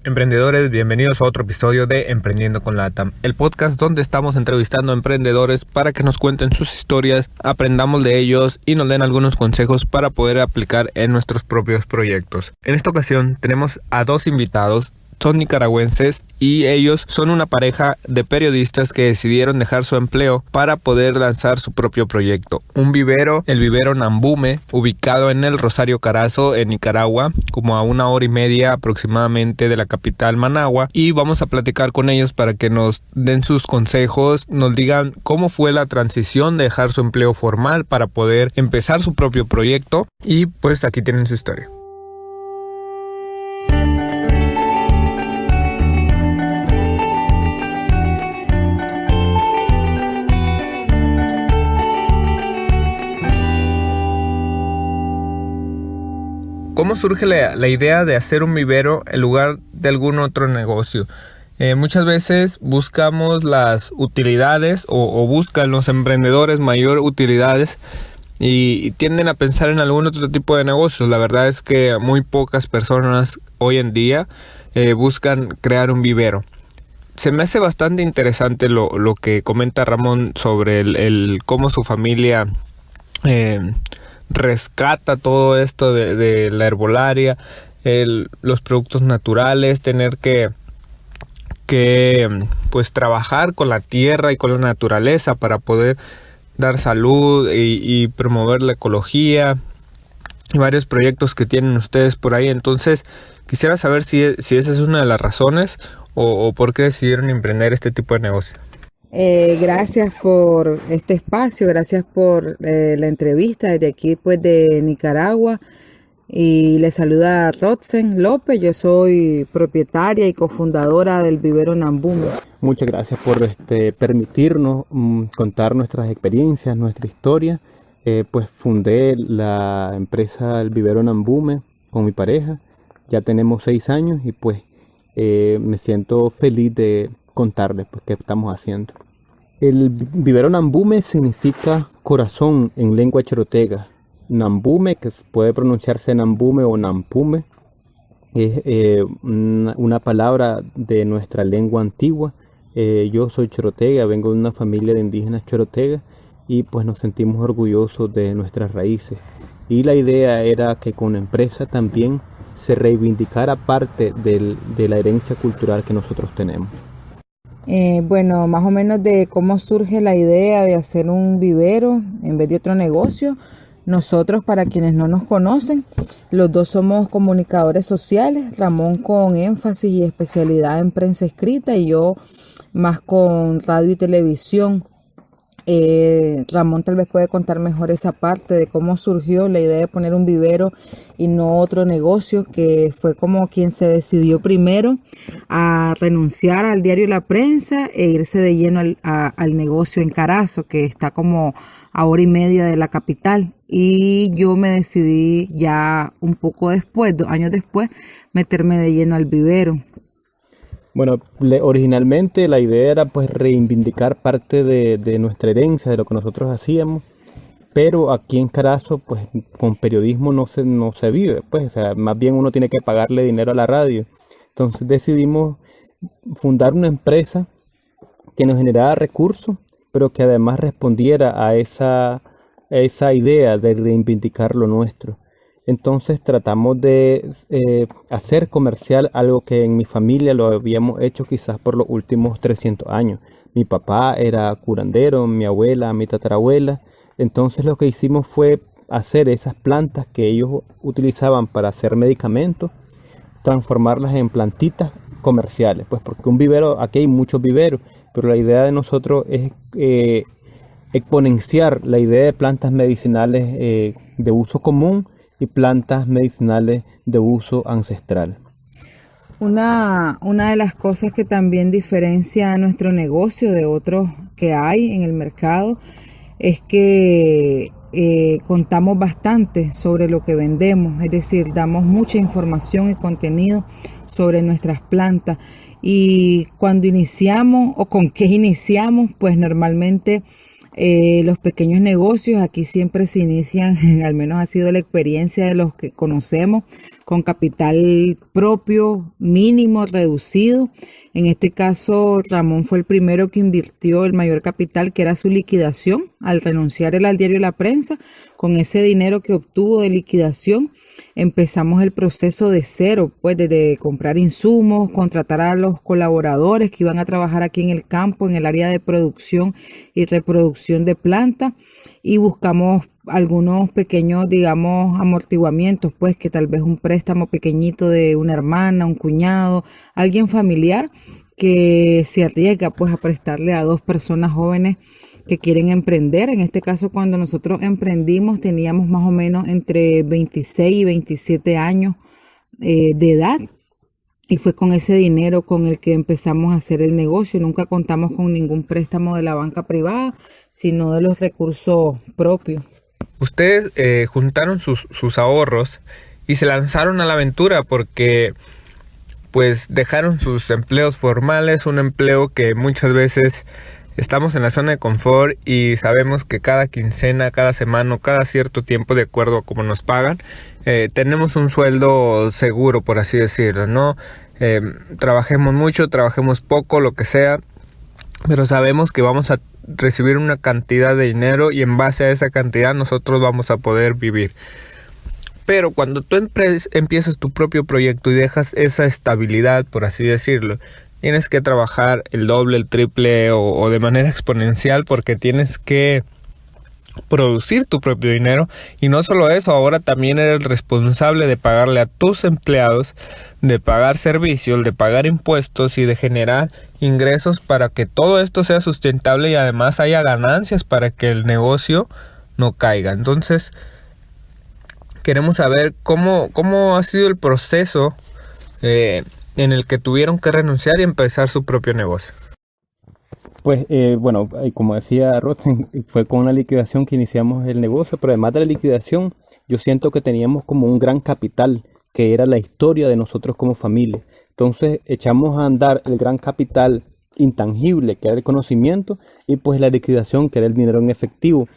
Emprendedores, bienvenidos a otro episodio de Emprendiendo con LATAM, el podcast donde estamos entrevistando a emprendedores para que nos cuenten sus historias, aprendamos de ellos y nos den algunos consejos para poder aplicar en nuestros propios proyectos. En esta ocasión tenemos a dos invitados. Son nicaragüenses y ellos son una pareja de periodistas que decidieron dejar su empleo para poder lanzar su propio proyecto. Un vivero, el vivero Nambume, ubicado en el Rosario Carazo, en Nicaragua, como a 1 hora y media aproximadamente de la capital Managua. Y vamos a platicar con ellos para que nos den sus consejos, nos digan cómo fue la transición de dejar su empleo formal para poder empezar su propio proyecto. Y pues aquí tienen su historia. ¿Cómo surge la idea de hacer un vivero en lugar de algún otro negocio? Muchas veces buscamos las utilidades o buscan los emprendedores mayor utilidades y tienden a pensar en algún otro tipo de negocios. La verdad es que muy pocas personas hoy en día buscan crear un vivero. Se me hace bastante interesante lo que comenta Ramón sobre el cómo su familia rescata todo esto de la herbolaria, los productos naturales, tener que pues trabajar con la tierra y con la naturaleza para poder dar salud y promover la ecología y varios proyectos que tienen ustedes por ahí. Entonces quisiera saber si esa es una de las razones o por qué decidieron emprender este tipo de negocio. Gracias por este espacio, gracias por la entrevista desde aquí pues de Nicaragua, y les saluda Rotzen López. Yo soy propietaria y cofundadora del vivero Nambume. Muchas gracias por permitirnos contar nuestras experiencias, nuestra historia. Pues fundé la empresa El Vivero Nambume con mi pareja. Ya tenemos 6 años y pues me siento feliz de contarles pues qué estamos haciendo. El vivero Nambume significa corazón en lengua chorotega. Nambume, que puede pronunciarse Nambume o Nampume, es una palabra de nuestra lengua antigua. Yo soy chorotega, vengo de una familia de indígenas chorotega y pues nos sentimos orgullosos de nuestras raíces. Y la idea era que con la empresa también se reivindicara parte de la herencia cultural que nosotros tenemos. Bueno, más o menos de cómo surge la idea de hacer un vivero en vez de otro negocio. Nosotros, para quienes no nos conocen, los dos somos comunicadores sociales, Ramón con énfasis y especialidad en prensa escrita y yo más con radio y televisión. Ramón tal vez puede contar mejor esa parte de cómo surgió la idea de poner un vivero y no otro negocio, que fue como quien se decidió primero a renunciar al diario La Prensa e irse de lleno al negocio en Carazo, que está como a 1 hora y media de la capital. Y yo me decidí ya un poco después, 2 años después, meterme de lleno al vivero. Bueno, originalmente la idea era pues reivindicar parte de nuestra herencia, de lo que nosotros hacíamos, pero aquí en Carazo pues con periodismo no se vive, pues, o sea, más bien uno tiene que pagarle dinero a la radio. Entonces decidimos fundar una empresa que nos generara recursos, pero que además respondiera a esa idea de reivindicar lo nuestro. Entonces tratamos de hacer comercial algo que en mi familia lo habíamos hecho quizás por los últimos 300 años. Mi papá era curandero, mi abuela, mi tatarabuela. Entonces lo que hicimos fue hacer esas plantas que ellos utilizaban para hacer medicamentos, transformarlas en plantitas comerciales. Pues porque un vivero, aquí hay muchos viveros, pero la idea de nosotros es exponenciar la idea de plantas medicinales de uso común y plantas medicinales de uso ancestral. Una de las cosas que también diferencia a nuestro negocio de otros que hay en el mercado es que contamos bastante sobre lo que vendemos, es decir, damos mucha información y contenido sobre nuestras plantas. Y cuando iniciamos o con qué iniciamos, pues normalmente los pequeños negocios aquí siempre se inician, al menos ha sido la experiencia de los que conocemos, con capital propio mínimo, reducido. En este caso, Ramón fue el primero que invirtió el mayor capital, que era su liquidación, al renunciar él al diario La Prensa. Con ese dinero que obtuvo de liquidación, empezamos el proceso de cero, pues de comprar insumos, contratar a los colaboradores que iban a trabajar aquí en el campo, en el área de producción y reproducción de plantas, y buscamos algunos pequeños, digamos, amortiguamientos, pues que tal vez un préstamo pequeñito de una hermana, un cuñado, alguien familiar que se arriesga pues a prestarle a 2 personas jóvenes que quieren emprender. En este caso, cuando nosotros emprendimos, teníamos más o menos entre 26 y 27 años de edad, y fue con ese dinero con el que empezamos a hacer el negocio. Nunca contamos con ningún préstamo de la banca privada, sino de los recursos propios. Ustedes juntaron sus ahorros y se lanzaron a la aventura porque pues dejaron sus empleos formales, un empleo que muchas veces estamos en la zona de confort y sabemos que cada quincena, cada semana o cada cierto tiempo, de acuerdo a cómo nos pagan, tenemos un sueldo seguro, por así decirlo, ¿no? Trabajemos mucho, trabajemos poco, lo que sea, pero sabemos que vamos a recibir una cantidad de dinero y en base a esa cantidad nosotros vamos a poder vivir. Pero cuando tú empiezas tu propio proyecto y dejas esa estabilidad, por así decirlo, tienes que trabajar el doble, el triple o de manera exponencial, porque tienes que producir tu propio dinero. Y no solo eso, ahora también eres responsable de pagarle a tus empleados, de pagar servicios, de pagar impuestos y de generar ingresos para que todo esto sea sustentable y además haya ganancias para que el negocio no caiga. Entonces, queremos saber cómo ha sido el proceso en el que tuvieron que renunciar y empezar su propio negocio. Pues bueno, como decía Roten, fue con una liquidación que iniciamos el negocio, pero además de la liquidación, yo siento que teníamos como un gran capital, que era la historia de nosotros como familia. Entonces echamos a andar el gran capital intangible, que era el conocimiento, y pues la liquidación, que era el dinero en efectivo.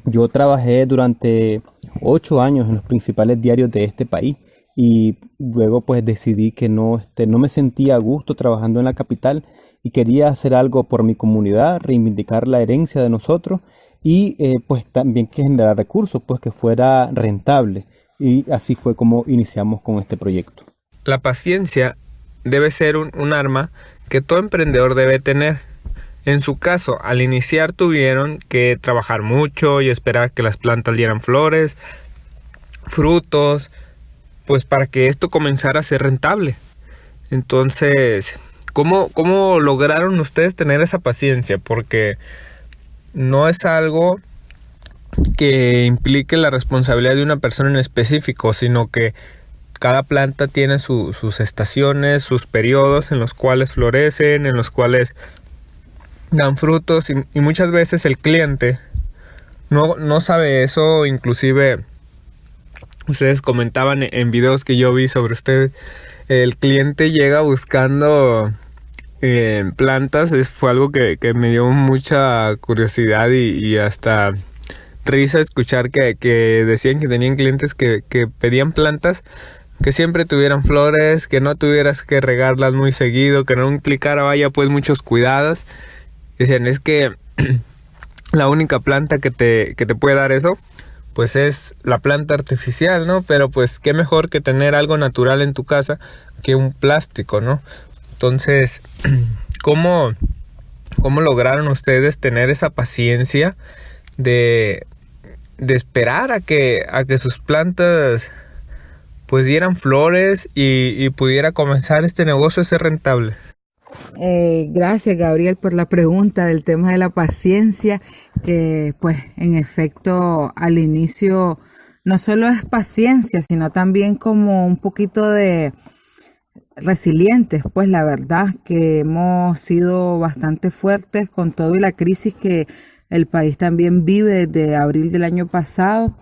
Yo trabajé durante 8 años en los principales diarios de este país y luego pues decidí que no me sentía a gusto trabajando en la capital y quería hacer algo por mi comunidad, reivindicar la herencia de nosotros y pues también que generar recursos, pues que fuera rentable, y así fue como iniciamos con este proyecto. La paciencia debe ser un arma que todo emprendedor debe tener. En su caso, al iniciar tuvieron que trabajar mucho y esperar que las plantas dieran flores, frutos, pues para que esto comenzara a ser rentable. Entonces, ¿cómo lograron ustedes tener esa paciencia? Porque no es algo que implique la responsabilidad de una persona en específico, sino que cada planta tiene sus estaciones, sus periodos en los cuales florecen, en los cuales dan frutos, y muchas veces el cliente no sabe eso. Inclusive ustedes comentaban en videos que yo vi sobre ustedes, el cliente llega buscando plantas. Fue algo que me dio mucha curiosidad y hasta risa escuchar que decían que tenían clientes que pedían plantas que siempre tuvieran flores, que no tuvieras que regarlas muy seguido, que no implicara pues muchos cuidados. Decían, es que la única planta que te puede dar eso, pues es la planta artificial, ¿no? Pero pues qué mejor que tener algo natural en tu casa que un plástico, ¿no? Entonces, ¿cómo lograron ustedes tener esa paciencia de esperar a que sus plantas pues dieran flores y pudiera comenzar este negocio a ser rentable? Gracias, Gabriel, por la pregunta del tema de la paciencia, que pues en efecto al inicio no solo es paciencia, sino también como un poquito de resilientes. Pues la verdad que hemos sido bastante fuertes con todo y la crisis que el país también vive desde abril del año pasado.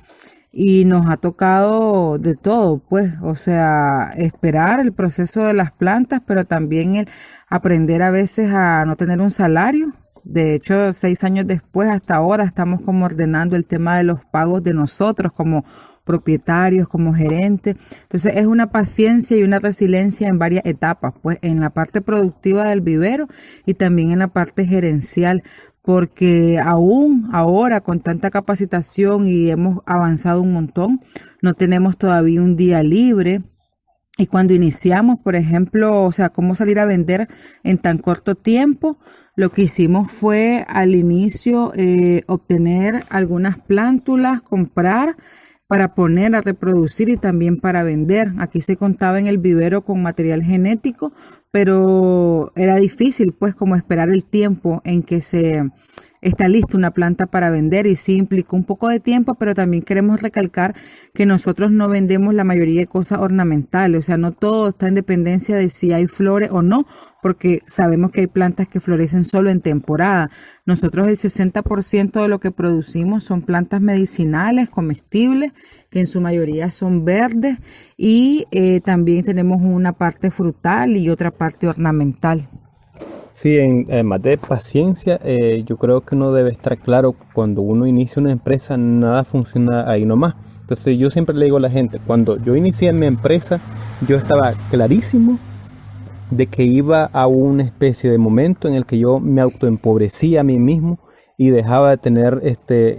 Y nos ha tocado de todo, pues, o sea, esperar el proceso de las plantas, pero también el aprender a veces a no tener un salario. De hecho, 6 años después, hasta ahora, estamos como ordenando el tema de los pagos de nosotros como propietarios, como gerentes. Entonces es una paciencia y una resiliencia en varias etapas, pues en la parte productiva del vivero y también en la parte gerencial, porque aún ahora con tanta capacitación y hemos avanzado un montón, no tenemos todavía un día libre. Y cuando iniciamos, por ejemplo, o sea, cómo salir a vender en tan corto tiempo, lo que hicimos fue al inicio obtener algunas plántulas, comprar para poner a reproducir y también para vender. Aquí se contaba en el vivero con material genético, pero era difícil pues como esperar el tiempo en que está lista una planta para vender, y sí implicó un poco de tiempo, pero también queremos recalcar que nosotros no vendemos la mayoría de cosas ornamentales, o sea, no todo está en dependencia de si hay flores o no, porque sabemos que hay plantas que florecen solo en temporada. Nosotros el 60% de lo que producimos son plantas medicinales, comestibles, que en su mayoría son verdes, y también tenemos una parte frutal y otra parte ornamental. Sí, además de paciencia, yo creo que uno debe estar claro cuando uno inicia una empresa, nada funciona ahí nomás. Entonces yo siempre le digo a la gente, cuando yo inicié mi empresa, yo estaba clarísimo de que iba a una especie de momento en el que yo me autoempobrecía a mí mismo y dejaba de tener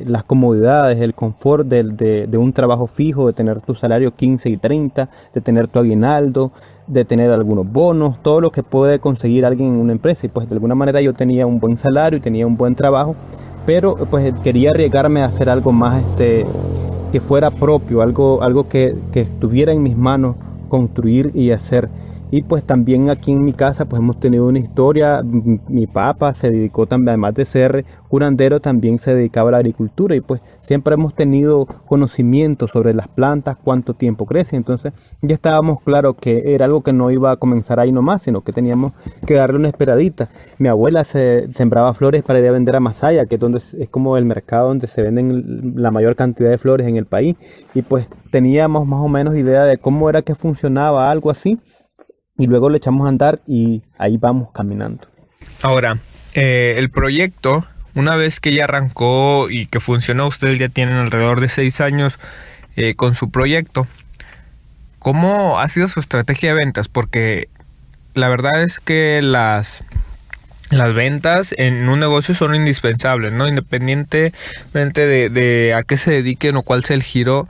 las comodidades, el confort de un trabajo fijo, de tener tu salario 15 y 30, de tener tu aguinaldo, de tener algunos bonos, todo lo que puede conseguir alguien en una empresa. Y pues de alguna manera yo tenía un buen salario y tenía un buen trabajo, pero pues quería arriesgarme a hacer algo más que fuera propio, algo que estuviera en mis manos construir y hacer. Y pues también aquí en mi casa pues hemos tenido una historia. Mi papá se dedicó también, además de ser curandero, también se dedicaba a la agricultura, y pues siempre hemos tenido conocimiento sobre las plantas, cuánto tiempo crecen. Entonces ya estábamos claros que era algo que no iba a comenzar ahí nomás, sino que teníamos que darle una esperadita. Mi abuela se sembraba flores para ir a vender a Masaya, que es como el mercado donde se venden la mayor cantidad de flores en el país, y pues teníamos más o menos idea de cómo era que funcionaba algo así. Y luego le echamos a andar y ahí vamos caminando. Ahora, el proyecto, una vez que ya arrancó y que funcionó, ustedes ya tienen alrededor de 6 años con su proyecto. ¿Cómo ha sido su estrategia de ventas? Porque la verdad es que las ventas en un negocio son indispensables, ¿no? Independientemente de a qué se dediquen o cuál sea el giro,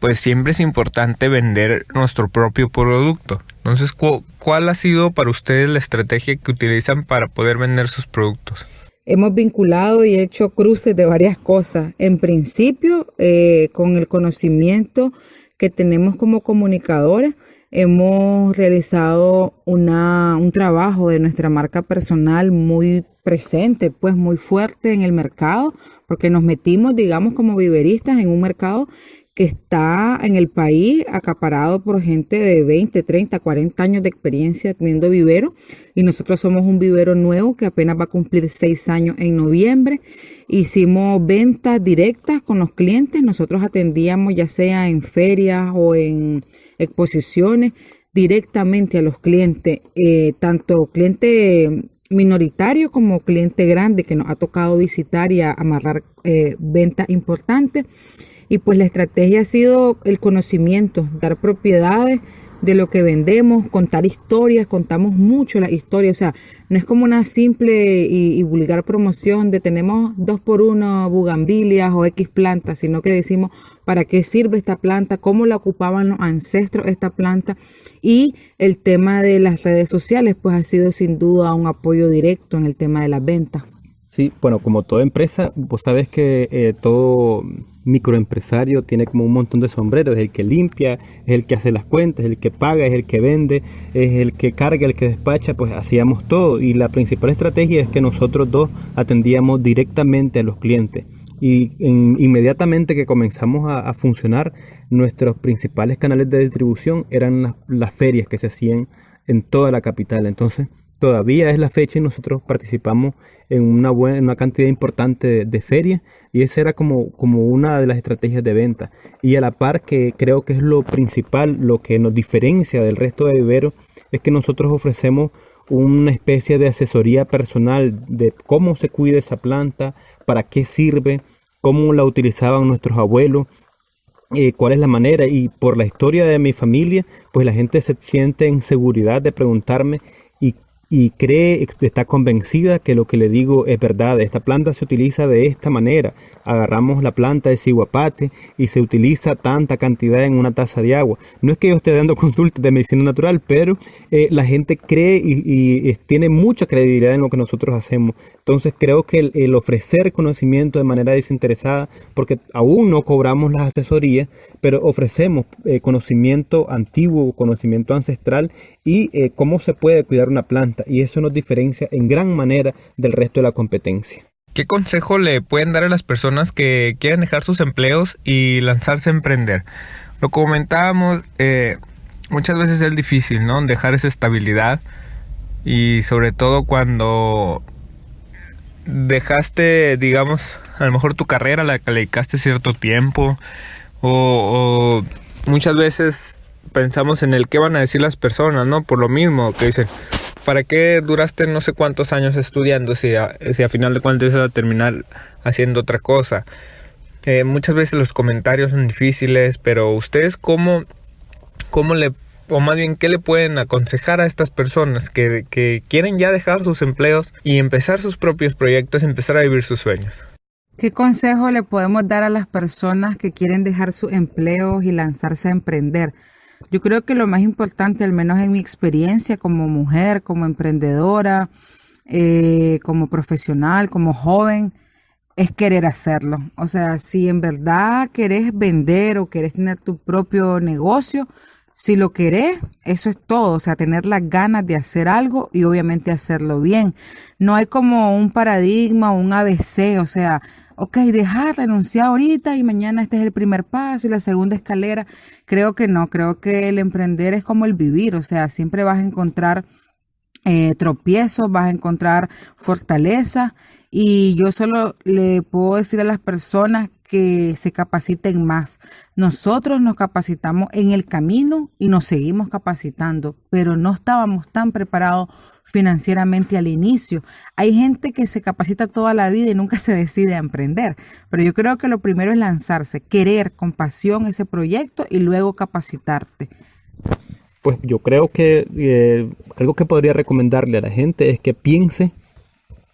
pues siempre es importante vender nuestro propio producto. Entonces, ¿cuál ha sido para ustedes la estrategia que utilizan para poder vender sus productos? Hemos vinculado y hecho cruces de varias cosas. En principio, con el conocimiento que tenemos como comunicadores, hemos realizado un trabajo de nuestra marca personal muy presente, pues muy fuerte en el mercado, porque nos metimos, digamos, como viveristas en un mercado que está en el país acaparado por gente de 20, 30, 40 años de experiencia teniendo vivero, y nosotros somos un vivero nuevo que apenas va a cumplir 6 años en noviembre. Hicimos ventas directas con los clientes. Nosotros atendíamos ya sea en ferias o en exposiciones directamente a los clientes, tanto cliente minoritario como cliente grande que nos ha tocado visitar y amarrar ventas importantes. Y pues la estrategia ha sido el conocimiento, dar propiedades de lo que vendemos, contar historias, contamos mucho las historias, o sea, no es como una simple y vulgar promoción de tenemos 2x1 bugambilias o X plantas, sino que decimos para qué sirve esta planta, cómo la ocupaban los ancestros esta planta, y el tema de las redes sociales pues ha sido sin duda un apoyo directo en el tema de las ventas. Sí, bueno, como toda empresa, vos sabes que todo microempresario tiene como un montón de sombreros: es el que limpia, es el que hace las cuentas, es el que paga, es el que vende, es el que carga, el que despacha. Pues hacíamos todo, y la principal estrategia es que nosotros dos atendíamos directamente a los clientes, y inmediatamente que comenzamos a funcionar, nuestros principales canales de distribución eran las ferias que se hacían en toda la capital. Entonces todavía es la fecha y nosotros participamos en una cantidad importante de ferias, y esa era como una de las estrategias de venta. Y a la par, que creo que es lo principal, lo que nos diferencia del resto de viveros, es que nosotros ofrecemos una especie de asesoría personal de cómo se cuida esa planta, para qué sirve, cómo la utilizaban nuestros abuelos, cuál es la manera, y por la historia de mi familia, pues la gente se siente en seguridad de preguntarme y, y cree, está convencida que lo que le digo es verdad. Esta planta se utiliza de esta manera. Agarramos la planta de ciguapate y se utiliza tanta cantidad en una taza de agua. No es que yo esté dando consultas de medicina natural, pero la gente cree y tiene mucha credibilidad en lo que nosotros hacemos. Entonces creo que el ofrecer conocimiento de manera desinteresada, porque aún no cobramos las asesorías, pero ofrecemos conocimiento antiguo, conocimiento ancestral y cómo se puede cuidar una planta, y eso nos diferencia en gran manera del resto de la competencia. ¿Qué consejo le pueden dar a las personas que quieren dejar sus empleos y lanzarse a emprender? Lo comentábamos, muchas veces es difícil, ¿no? Dejar esa estabilidad, y sobre todo cuando dejaste, digamos, a lo mejor tu carrera a la que le dedicaste cierto tiempo, o muchas veces pensamos en el qué van a decir las personas, ¿no? Por lo mismo que dicen, ¿para qué duraste no sé cuántos años estudiando si a final de cuentas ibas a terminar haciendo otra cosa? Muchas veces los comentarios son difíciles, pero ustedes cómo le, o más bien, ¿qué le pueden aconsejar a estas personas que quieren ya dejar sus empleos y empezar sus propios proyectos, empezar a vivir sus sueños? ¿Qué consejo le podemos dar a las personas que quieren dejar sus empleos y lanzarse a emprender? Yo creo que lo más importante, al menos en mi experiencia como mujer, como emprendedora, como profesional, como joven, es querer hacerlo. O sea, si en verdad querés vender o querés tener tu propio negocio, si lo querés, eso es todo. O sea, tener las ganas de hacer algo y obviamente hacerlo bien. No hay como un paradigma o un ABC, o sea, ok, dejar, renunciar ahorita y mañana este es el primer paso y la segunda escalera. Creo que no, creo que el emprender es como el vivir, o sea, siempre vas a encontrar tropiezos, vas a encontrar fortaleza, y yo solo le puedo decir a las personas que se capaciten más. Nosotros nos capacitamos en el camino y nos seguimos capacitando, pero no estábamos tan preparados financieramente al inicio. Hay gente que se capacita toda la vida y nunca se decide a emprender, pero yo creo que lo primero es lanzarse, querer con pasión ese proyecto y luego capacitarte. Pues yo creo que algo que podría recomendarle a la gente es que piense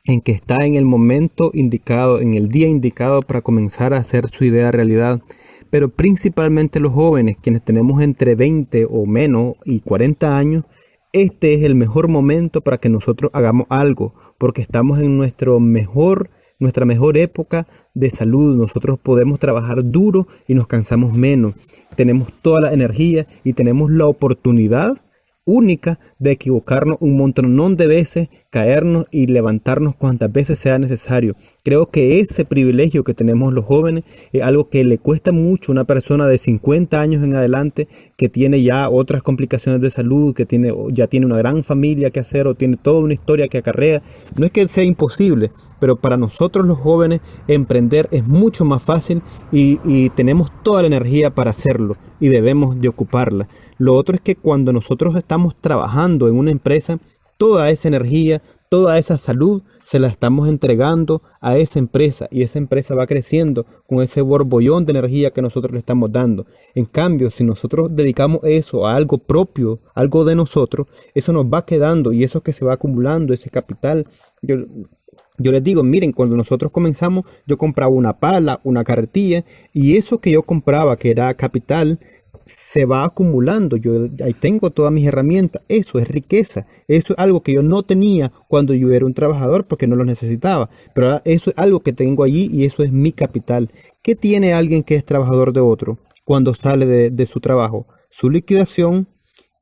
en que está en el momento indicado, en el día indicado para comenzar a hacer su idea realidad. Pero principalmente los jóvenes, quienes tenemos entre 20 o menos y 40 años, este es el mejor momento para que nosotros hagamos algo, porque estamos en nuestra mejor época de salud. Nosotros podemos trabajar duro y nos cansamos menos. Tenemos toda la energía y tenemos la oportunidad única de equivocarnos un montón de veces, caernos y levantarnos cuantas veces sea necesario. Creo que ese privilegio que tenemos los jóvenes es algo que le cuesta mucho a una persona de 50 años en adelante, que tiene ya otras complicaciones de salud, que ya tiene una gran familia que hacer o tiene toda una historia que acarrea. No es que sea imposible, pero para nosotros los jóvenes emprender es mucho más fácil y tenemos toda la energía para hacerlo y debemos de ocuparla. Lo otro es que cuando nosotros estamos trabajando en una empresa, toda esa energía, toda esa salud se la estamos entregando a esa empresa, y esa empresa va creciendo con ese borbollón de energía que nosotros le estamos dando. En cambio, si nosotros dedicamos eso a algo propio, algo de nosotros, eso nos va quedando, y eso que se va acumulando, ese capital. Yo les digo, miren, cuando nosotros comenzamos, yo compraba una pala, una carretilla, y eso que yo compraba, que era capital, se va acumulando. Yo ahí tengo todas mis herramientas. Eso es riqueza. Eso es algo que yo no tenía cuando yo era un trabajador, porque no lo necesitaba. Pero ahora eso es algo que tengo allí y eso es mi capital. ¿Qué tiene alguien que es trabajador de otro cuando sale de su trabajo? Su liquidación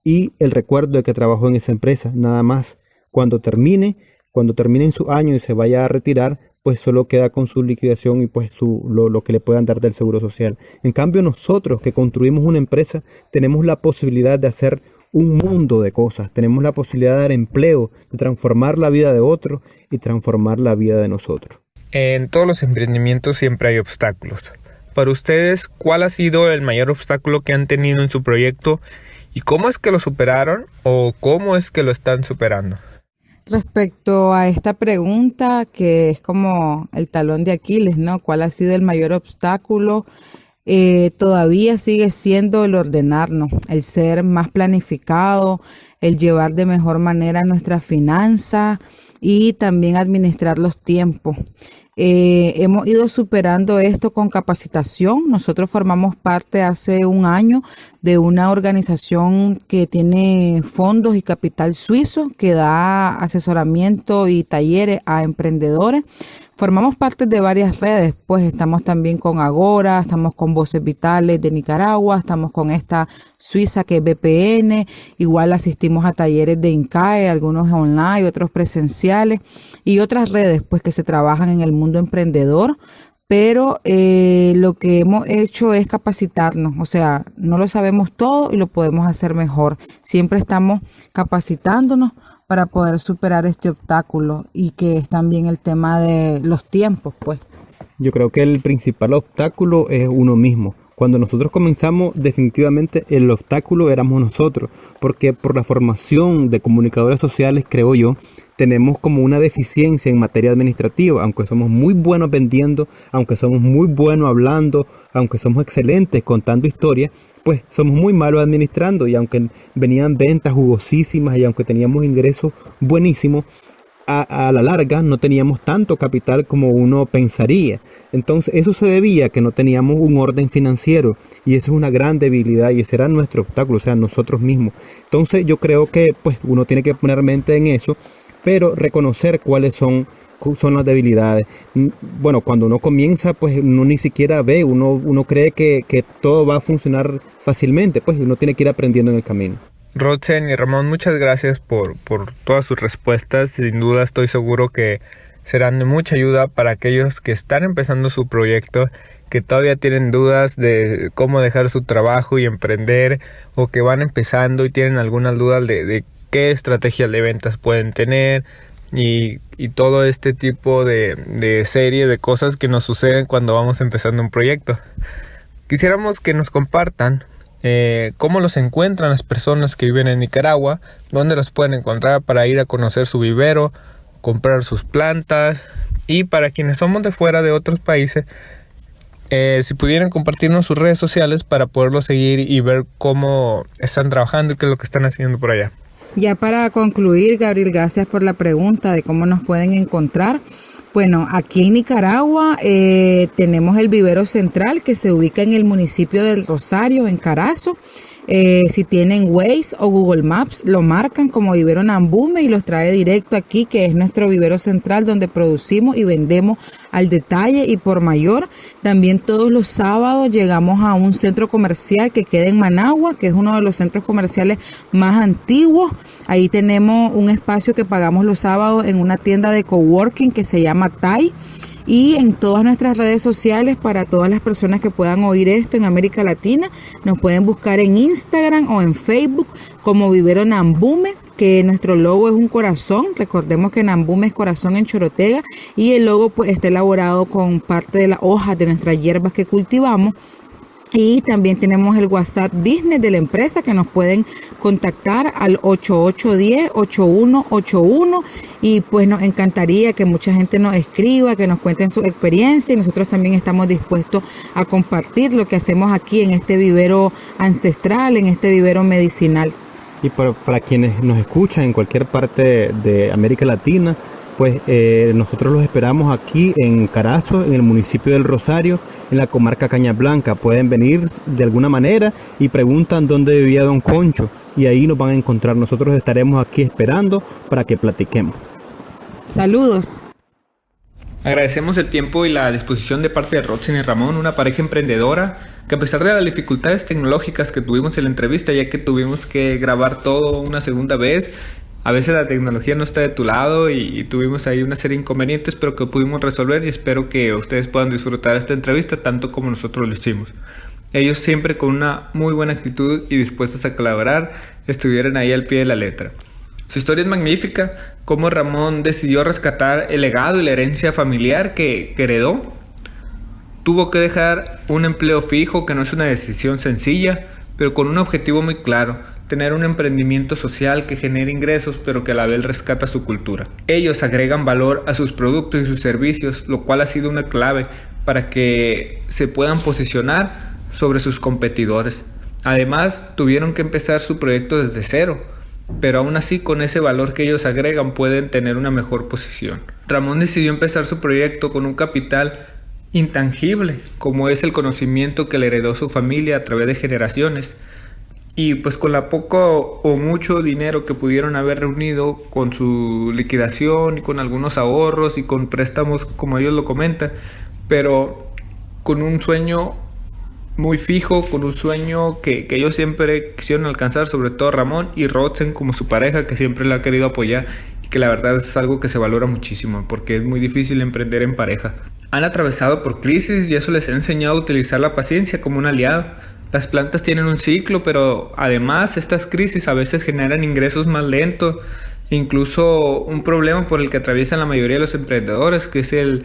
y el recuerdo de que trabajó en esa empresa, nada más. Cuando termine en su año y se vaya a retirar, pues solo queda con su liquidación y pues lo que le puedan dar del seguro social. En cambio, nosotros que construimos una empresa tenemos la posibilidad de hacer un mundo de cosas. Tenemos la posibilidad de dar empleo, de transformar la vida de otro y transformar la vida de nosotros. En todos los emprendimientos siempre hay obstáculos. Para ustedes, ¿cuál ha sido el mayor obstáculo que han tenido en su proyecto y cómo es que lo superaron o cómo es que lo están superando? Respecto a esta pregunta, que es como el talón de Aquiles, ¿no? ¿Cuál ha sido el mayor obstáculo? todavía sigue siendo el ordenarnos, el ser más planificado, el llevar de mejor manera nuestras finanzas y también administrar los tiempos. Hemos ido superando esto con capacitación. Nosotros formamos parte hace un año de una organización que tiene fondos y capital suizo que da asesoramiento y talleres a emprendedores. Formamos parte de varias redes, pues estamos también con Agora, estamos con Voces Vitales de Nicaragua, estamos con esta suiza que es VPN, igual asistimos a talleres de INCAE, algunos online, otros presenciales y otras redes pues que se trabajan en el mundo emprendedor. Pero lo que hemos hecho es capacitarnos, o sea, no lo sabemos todo y lo podemos hacer mejor. Siempre estamos capacitándonos para poder superar este obstáculo y que es también el tema de los tiempos, pues. Yo creo que el principal obstáculo es uno mismo. Cuando nosotros comenzamos, definitivamente el obstáculo éramos nosotros, porque por la formación de comunicadores sociales, creo yo, tenemos como una deficiencia en materia administrativa, aunque somos muy buenos vendiendo, aunque somos muy buenos hablando, aunque somos excelentes contando historias, pues somos muy malos administrando, y aunque venían ventas jugosísimas y aunque teníamos ingresos buenísimos, a la larga no teníamos tanto capital como uno pensaría. Entonces eso se debía a que no teníamos un orden financiero, y eso es una gran debilidad y ese era nuestro obstáculo, o sea, nosotros mismos. Entonces yo creo que pues uno tiene que poner mente en eso, pero reconocer cuáles son las debilidades. Bueno, cuando uno comienza, pues uno ni siquiera ve, uno cree que todo va a funcionar fácilmente, pues uno tiene que ir aprendiendo en el camino. Rotzen y Ramón, muchas gracias por todas sus respuestas. Sin duda estoy seguro que serán de mucha ayuda para aquellos que están empezando su proyecto, que todavía tienen dudas de cómo dejar su trabajo y emprender, o que van empezando y tienen algunas dudas de qué estrategias de ventas pueden tener y todo este tipo de serie de cosas que nos suceden cuando vamos empezando un proyecto. Quisiéramos que nos compartan cómo los encuentran las personas que viven en Nicaragua, dónde los pueden encontrar para ir a conocer su vivero, comprar sus plantas, y para quienes somos de fuera de otros países, si pudieran compartirnos sus redes sociales para poderlos seguir y ver cómo están trabajando y qué es lo que están haciendo por allá. Ya para concluir, Gabriel, gracias por la pregunta de cómo nos pueden encontrar. Bueno, aquí en Nicaragua tenemos el vivero central que se ubica en el municipio del Rosario, en Carazo. Si tienen Waze o Google Maps, lo marcan como vivero Nambume y los trae directo aquí, que es nuestro vivero central donde producimos y vendemos al detalle y por mayor. También todos los sábados llegamos a un centro comercial que queda en Managua, que es uno de los centros comerciales más antiguos. Ahí tenemos un espacio que pagamos los sábados en una tienda de coworking que se llama TAI. Y en todas nuestras redes sociales, para todas las personas que puedan oír esto en América Latina, nos pueden buscar en Instagram o en Facebook como Vivero Nambume, que nuestro logo es un corazón. Recordemos que Nambume es corazón en chorotega, y el logo pues está elaborado con parte de las hojas de nuestras hierbas que cultivamos. Y también tenemos el WhatsApp Business de la empresa, que nos pueden contactar al 8810-8181, y pues nos encantaría que mucha gente nos escriba, que nos cuenten su experiencia, y nosotros también estamos dispuestos a compartir lo que hacemos aquí en este vivero ancestral, en este vivero medicinal. Y para quienes nos escuchan en cualquier parte de América Latina, pues nosotros los esperamos aquí en Carazo, en el municipio del Rosario, en la comarca Caña Blanca. Pueden venir de alguna manera y preguntan dónde vivía Don Concho, y ahí nos van a encontrar. Nosotros estaremos aquí esperando para que platiquemos. Saludos. Agradecemos el tiempo y la disposición de parte de Rotzen y Ramón, una pareja emprendedora que, a pesar de las dificultades tecnológicas que tuvimos en la entrevista, ya que tuvimos que grabar todo una segunda vez, a veces la tecnología no está de tu lado y tuvimos ahí una serie de inconvenientes, pero que pudimos resolver, y espero que ustedes puedan disfrutar esta entrevista tanto como nosotros lo hicimos. Ellos, siempre con una muy buena actitud y dispuestos a colaborar, estuvieron ahí al pie de la letra. Su historia es magnífica, cómo Ramón decidió rescatar el legado y la herencia familiar que heredó. Tuvo que dejar un empleo fijo, que no es una decisión sencilla, pero con un objetivo muy claro: tener un emprendimiento social que genere ingresos, pero que a la vez rescata su cultura. Ellos agregan valor a sus productos y sus servicios, lo cual ha sido una clave para que se puedan posicionar sobre sus competidores. Además, tuvieron que empezar su proyecto desde cero, pero aún así con ese valor que ellos agregan pueden tener una mejor posición. Ramón decidió empezar su proyecto con un capital intangible, como es el conocimiento que le heredó su familia a través de generaciones, y pues con la poco o mucho dinero que pudieron haber reunido con su liquidación y con algunos ahorros y con préstamos como ellos lo comentan, pero con un sueño muy fijo, con un sueño que ellos siempre quisieron alcanzar, sobre todo Ramón y Rotzen como su pareja, que siempre la ha querido apoyar y que la verdad es algo que se valora muchísimo porque es muy difícil emprender en pareja. Han atravesado por crisis y eso les ha enseñado a utilizar la paciencia como un aliado. Las plantas tienen un ciclo, pero además estas crisis a veces generan ingresos más lentos, incluso un problema por el que atraviesan la mayoría de los emprendedores, que es el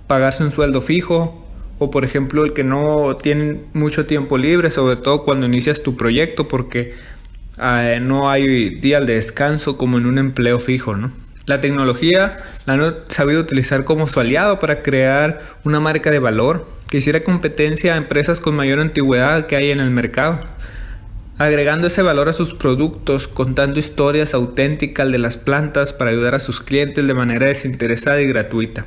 pagarse un sueldo fijo, o por ejemplo el que no tienen mucho tiempo libre, sobre todo cuando inicias tu proyecto, porque no hay día de descanso como en un empleo fijo, ¿no? La tecnología la han sabido utilizar como su aliado para crear una marca de valor que hiciera competencia a empresas con mayor antigüedad que hay en el mercado, agregando ese valor a sus productos, contando historias auténticas de las plantas para ayudar a sus clientes de manera desinteresada y gratuita.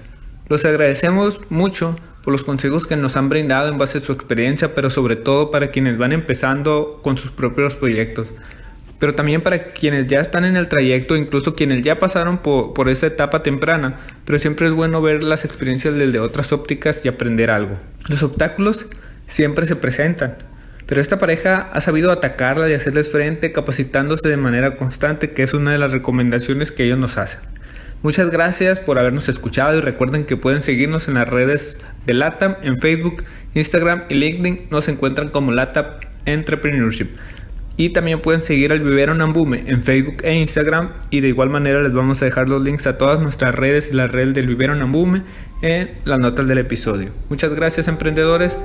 Los agradecemos mucho por los consejos que nos han brindado en base a su experiencia, pero sobre todo para quienes van empezando con sus propios proyectos. Pero también para quienes ya están en el trayecto, incluso quienes ya pasaron por esa etapa temprana, pero siempre es bueno ver las experiencias desde otras ópticas y aprender algo. Los obstáculos siempre se presentan, pero esta pareja ha sabido atacarlas y hacerles frente capacitándose de manera constante, que es una de las recomendaciones que ellos nos hacen. Muchas gracias por habernos escuchado y recuerden que pueden seguirnos en las redes de LATAM, en Facebook, Instagram y LinkedIn. Nos encuentran como LATAM Entrepreneurship. Y también pueden seguir al Vivero Nambume en Facebook e Instagram, y de igual manera les vamos a dejar los links a todas nuestras redes y la red del Vivero Nambume en las notas del episodio. Muchas gracias, emprendedores.